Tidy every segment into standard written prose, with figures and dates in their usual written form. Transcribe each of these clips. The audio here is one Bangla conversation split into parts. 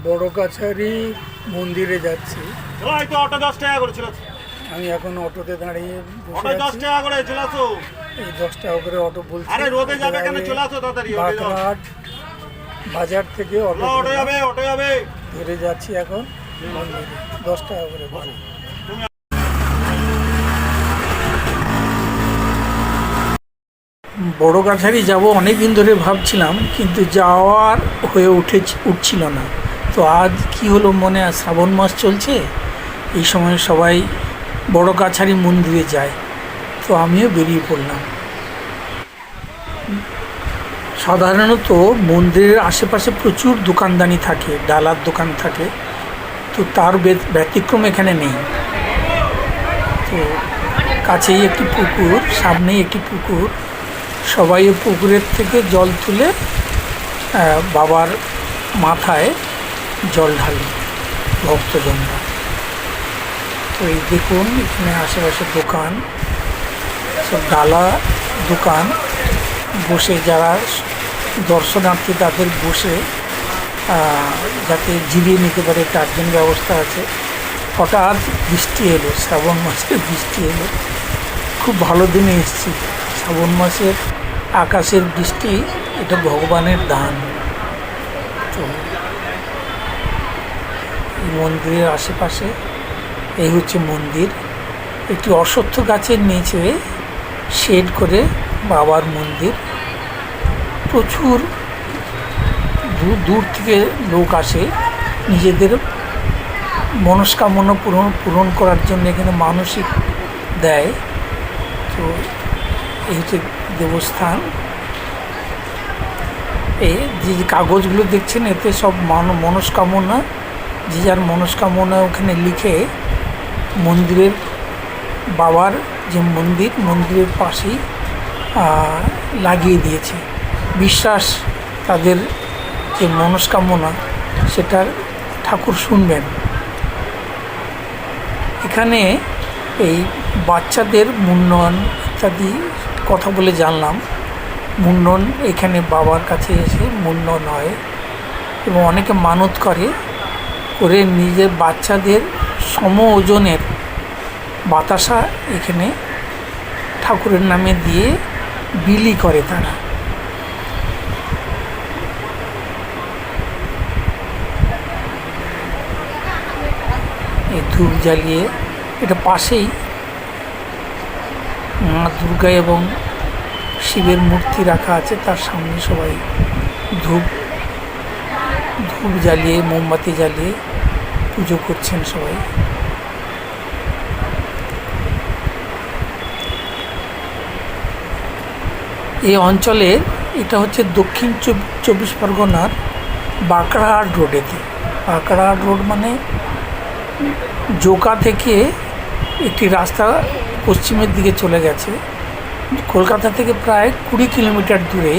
বড় কাছারি মন্দিরে যাচ্ছি। অটো 10 টাকা করে ছিল। আমি এখন অটোতে দাঁড়িয়ে বসে অটো 10 আছি। টাকা করে চলে আসো। এই 10 টাকা করে অটো বলছে। আরে রোদে যাবে কেন, চলে আসো তাড়াতাড়ি। বাগড়াহাট বাজার থেকে অটো যাবে ধরে যাচ্ছি এখন মন্দিরে। 10 টাকা করে ভাড়া। বড় কাছারি যাব অনেক দিন ধরে ভাবছিলাম, কিন্তু যাওয়ার হয়ে উঠছিল না। তো আজ কি হলো, মনে শ্রাবণ মাস চলছে, এই সময় সবাই বড় কাছারি মন্দিরে যায়, তো আমিও বেরিয়ে পড়লাম। সাধারণত মন্দিরের আশেপাশে প্রচুর দোকানদানি থাকে, ডালার দোকান থাকে, তো তার ব্যতিক্রম এখানে নেই। তো কাছেই একটি পুকুর, সামনেই একটি পুকুর, সবাই পুকুরের থেকে জল তুলে বাবার মাথায় জল ঢালে ভক্তজনরা। তো এই দেখুন এখানে আশেপাশে দোকান, সব ডালা দোকান, বসে যারা দর্শনার্থী তাদের বসে যাতে জিরিয়ে নিতে পারে তার জন্য ব্যবস্থা আছে। হঠাৎ বৃষ্টি এলো, শ্রাবণ মাসের বৃষ্টি এলো, খুব ভালো দিনে এসেছি। শ্রাবণ মাসের আকাশের বৃষ্টি, এটা ভগবানের দান। তো এই মন্দিরের আশেপাশে এই হচ্ছে মন্দির। একটি অশ্বত্থ গাছের নিচে শেড করে বাবার মন্দির। প্রচুর দূর থেকে লোক আসে নিজেদের মনস্কামনা পূরণ করার জন্য, এখানে মানসিক দেয়। তো এই হচ্ছে দেবস্থান। এই যে কাগজগুলো দেখছেন, এতে সব মনস্কামনা, যে যার মনস্কামনা ওখানে লিখে মন্দিরের, বাবার যে মন্দিরের পাশেই লাগিয়ে দিয়েছে। বিশ্বাস তাদের যে মনস্কামনা সেটার ঠাকুর শুনবেন। এখানে এই বাচ্চাদের মুন্ডন ইত্যাদি কথা বলে জানলাম। মুন্ডন এখানে বাবার কাছে এসে মুন্ডন হয়, এবং অনেকে মানত করে নিজের বাচ্চাদের সম ওজনের বাতাসা এখানে ঠাকুরের নামে দিয়ে বিলি করে তারা। এই ধূপ জ্বালিয়ে, এটা পাশেই মা দুর্গা এবং শিবের মূর্তি রাখা আছে, তার সামনে সবাই ধূপ জ্বালিয়ে, মোমবাতি জ্বালিয়ে পুজো করছেন সবাই। এই অঞ্চলের, এটা হচ্ছে দক্ষিণ 24 পরগনার বাঁকড়াহাট রোডেতে। বাঁকড়াহাট রোড মানে জোকা থেকে একটি রাস্তা পশ্চিমের দিকে চলে গেছে। কলকাতা থেকে প্রায় 20 কিলোমিটার দূরে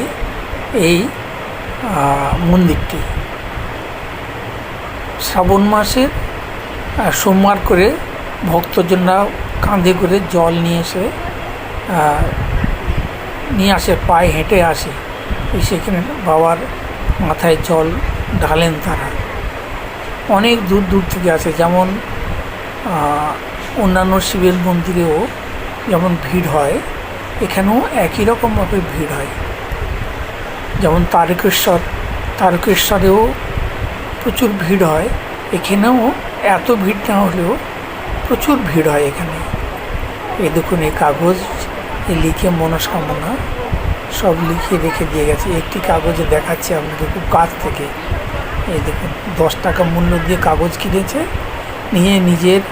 এই মন্দিরটি। শ্রাবণ মাসের সোমবার করে ভক্তজনরা কাঁধে করে জল নিয়ে আসে, পায়ে হেঁটে আসে, সেখানে বাবার মাথায় জল ঢালেন তারা। অনেক দূর থেকে আসে, যেমন অন্যান্য শিবের মন্দিরেও যেমন ভিড় হয়, এখানেও একই রকমভাবে ভিড় হয়। যেমন তারকেশ্বরেও প্রচুর ভিড় হয়, এখানেও এত ভিড় না হলেও প্রচুর ভিড় হয় এখানে। এই দেখুন, এই কাগজ লিখে মনস্কামনা সব লিখে রেখে দিয়ে গেছে। একটি কাগজে দেখাচ্ছে আপনাকে খুব কাছ থেকে। এই দেখুন, 10 টাকা মূল্য দিয়ে কাগজ কিনেছে, নিয়ে নিজের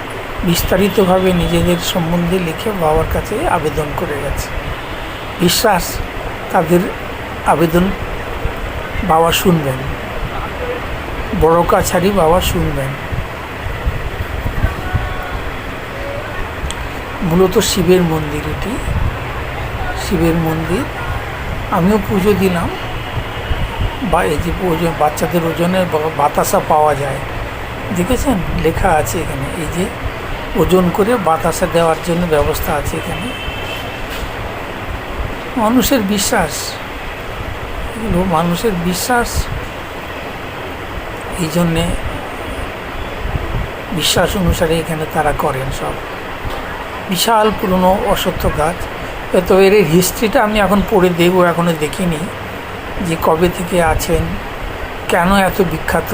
বিস্তারিতভাবে নিজেদের সম্বন্ধে লিখে বাবার কাছে আবেদন করে গেছে। বিশ্বাস তাদের আবেদন বাবা শুনবেন, বড় কাছারি বাবা শুনবেন। মূলত শিবের মন্দির, এটি শিবের মন্দির। আমিও পুজো দিলাম, বা এই যে বাচ্চাদের ওজনের বাতাসা পাওয়া যায়, দেখেছেন লেখা আছে এখানে, এই যে ওজন করে বাতাসা দেওয়ার জন্য ব্যবস্থা আছে এখানে। মানুষের বিশ্বাস, এগুলো মানুষের বিশ্বাস, এই জন্যে বিশ্বাস অনুসারে এখানে তারা করেন সব। বিশাল পুরনো অশ্বত্থ গাছ। তো এর হিস্ট্রিটা আমি এখন পড়ে দেখবো, এখনও দেখিনি যে কবে থেকে আছেন, কেন এত বিখ্যাত,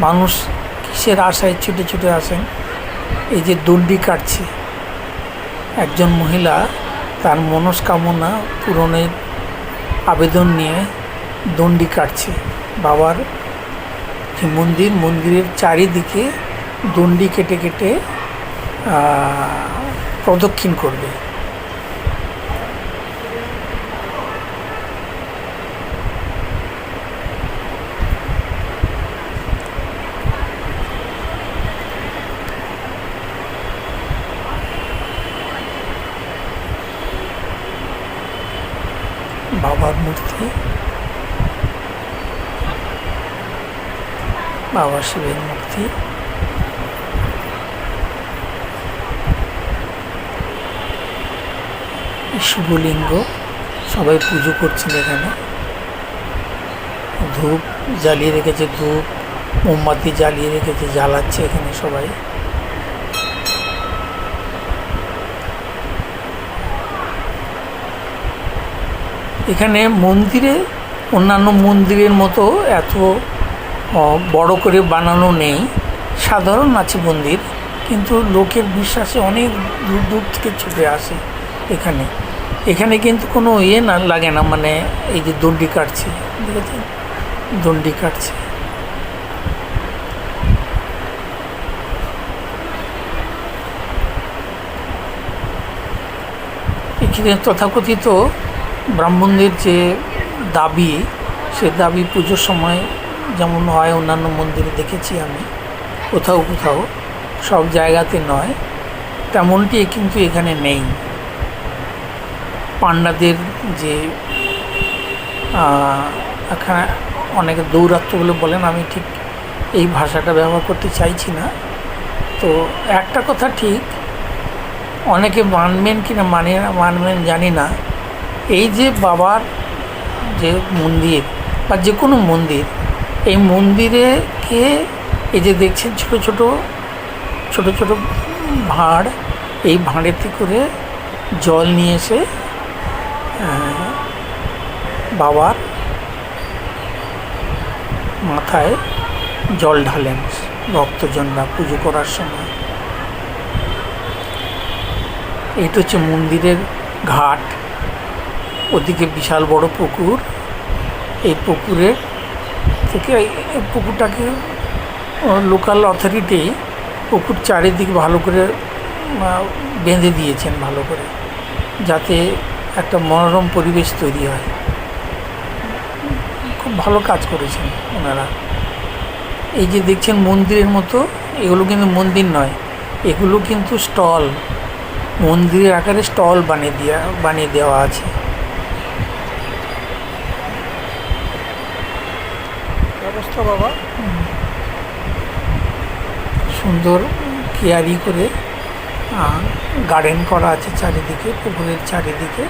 মানুষ কিসের আশায় ছুটে ছুটে আসেন। এই যে দণ্ডি কাটছে, একজন মহিলা তার মনস্কামনা পূরণের আবেদন নিয়ে দণ্ডি কাটছে বাবার যে মন্দিরের চারিদিকে দণ্ডি কেটে কেটে প্রদক্ষিণ করবে। বাবার মূর্তি, বাবা শিবের মূর্তি, শিবলিঙ্গ, সবাই পুজো করছেন এখানে। ধূপ জ্বালিয়ে রেখেছে, ধূপ মোমবাতি জ্বালিয়ে রেখেছে, জ্বালাচ্ছে এখানে সবাই। এখানে মন্দিরে অন্যান্য মন্দিরের মতো এত বড় করে বানানো নেই, সাধারণ আছে মন্দির, কিন্তু লোকের বিশ্বাসে অনেক দূর দূর থেকে ছুটে আসে এখানে। এখানে কিন্তু কোনো না লাগে না, মানে এই যে দণ্ডি কাটছে, দেখেছেন দণ্ডি কাটছে। এখানে তথাকথিত ব্রাহ্মণদের যে দাবি, সে দাবি পুজোর সময় যেমন হয় অন্যান্য মন্দিরে দেখেছি আমি, কোথাও কোথাও, সব জায়গাতে নয়, তেমনটি কিন্তু এখানে নেই। পান্ডাদের যে এখানে অনেকে দৌরাত্ম্য বলে বলেন, আমি ঠিক এই ভাষাটা ব্যবহার করতে চাইছি না। তো একটা কথা ঠিক, অনেকে মানবেন কি না মানবেন জানি না, এই যে বাবার যে মন্দির বা যে কোনো মন্দির, এই মন্দিরে কে এই যে দেখছেন ছোট ছোট ছোট ছোট ভাঁড়, এই ভাঁড়েতে করে জল নিয়ে এসে বাবার মাথায় জল ঢালেন ভক্তজনরা পুজো করার সময়। এইটা হচ্ছে মন্দিরের ঘাট, ওদিকে বিশাল বড় পুকুর। এই পুকুরের থেকে পুকুরটাকে লোকাল অথরিটি পুকুর চারিদিক ভালো করে বেঁধে দিয়েছেন, ভালো করে, যাতে একটা মনোরম পরিবেশ তৈরি হয়। খুব ভালো কাজ করেছেন ওনারা। এই যে দেখছেন মন্দিরের মতো, এগুলো কিন্তু মন্দির নয়, এগুলো কিন্তু স্টল, মন্দিরের আকারে স্টল বানিয়ে দেওয়া আছে। ব্যবস্থা বাবা সুন্দর কেয়ারি করে গার্ডেন করা আছে চারিদিকে, পুকুরের চারিদিকে।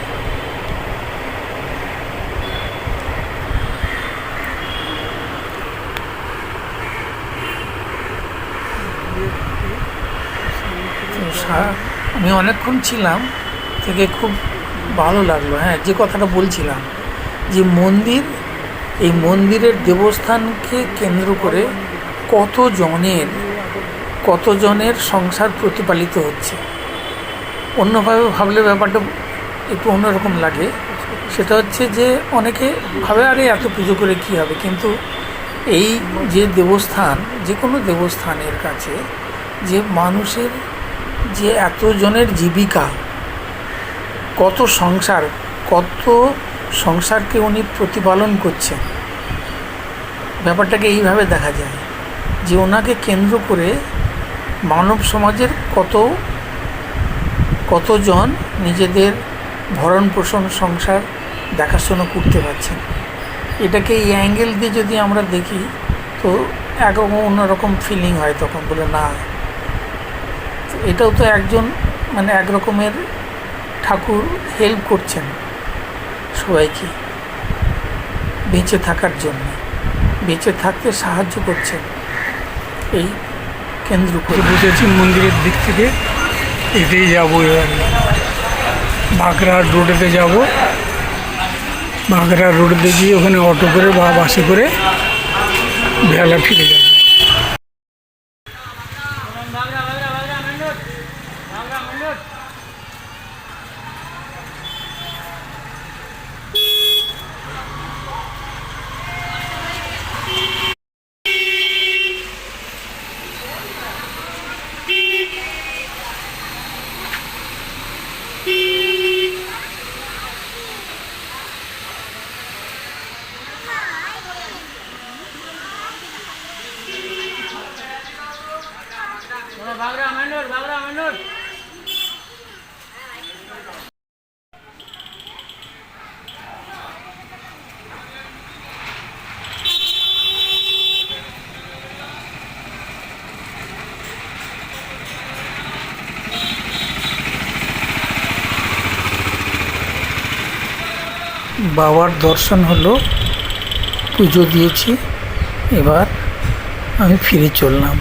আমি অনেকক্ষণ ছিলাম, থেকে খুব ভালো লাগলো। হ্যাঁ, যে কথাটা বলছিলাম, যে মন্দির, এই মন্দিরের দেবস্থানকে কেন্দ্র করে কতজনের সংসার প্রতিপালিত হচ্ছে। অন্যভাবে ভাবলে ব্যাপারটা একটু অন্যরকম লাগে। সেটা হচ্ছে যে অনেকে ভাবে আরে এত পুজো করে কী হবে, কিন্তু এই যে দেবস্থান, যে কোনো দেবস্থানের কাছে যে মানুষের যে এতজনের জীবিকা, কত সংসারকে উনি প্রতিপালন করছেন, ব্যাপারটাকে এইভাবে দেখা যায় যে ওনাকে কেন্দ্র করে মানব সমাজের কতজন নিজেদের ভরণ পোষণ সংসার দেখাশোনা করতে পারছেন। এটাকে এই অ্যাঙ্গেল দিয়ে যদি আমরা দেখি তো একরকম অন্যরকম ফিলিং হয়, তখন বলে না, এটাও তো একজন মানে একরকমের ঠাকুর হেল্প করছেন সবাইকে বেঁচে থাকার জন্য। বেঁচে থাকতে সাহায্য করছেন এই কেন্দ্র করে। বুঝেছি মন্দিরের দিক থেকে এতেই যাবো এবার, বাগড়াহাট রোডেতে যাব। বাগড়াহাট রোডেতে গিয়ে ওখানে অটো করে বা বাসে করে বেহালা ফিরে যাব। বাবার দর্শন হলো, পুজো দিয়েছি, এবার আমি ফিরে চললাম।